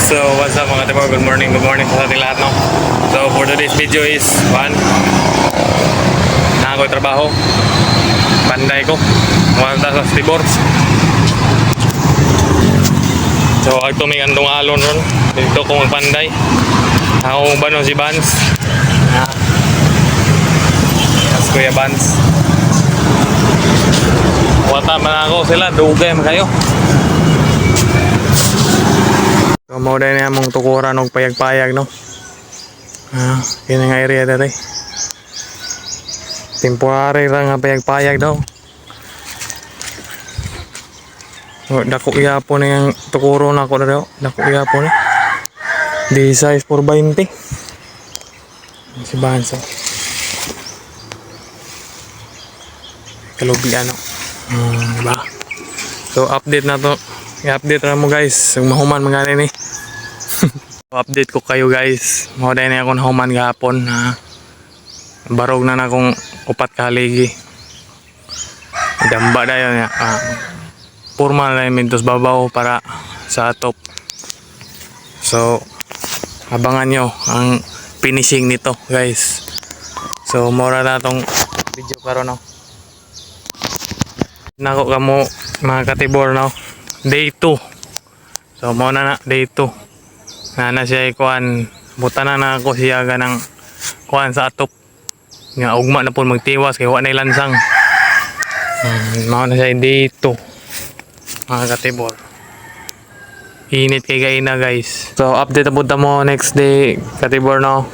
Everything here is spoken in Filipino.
So what's up mga tibor, good morning sa ating lahat, no? So for today's video is na ako'y trabaho, panday ko wala sa tibor. So agto may andong alon ron dito ko magpanday. Ako ba no si Vance, yes, Kuya Vance. Wata man ako sila, dugay man kayo. So, mo din niya mong tukuran og payag-payag, no? Yun ang area dati. Temporary lang nga payag-payag daw. So, dako iapon na yung tukuro na ako na daw. Dako iapon na. Di size 420. Si Bansa. Kalubi ano. Diba? So, update na to. I-update na mo guys, mahuman mga rin eh. Update ko kayo guys, mahuday na ako nahuman gahapon. Barog na akong upat kaligi. Damba na yun. Purma na yung mintos babaw para sa top. So, abangan nyo ang finishing nito guys. So, mura na itong video karon, no? Nako kamo mga katibor, no? Day 2. So mo na day 2. Na siya ikuan, buta na ako siya ganang kuan sa atop. Nga ugma na po magtiwas kay wa na lansang. Mo na siya day 2. Mga katibor. Init kay gaina guys. So update po mo next day katibor, no.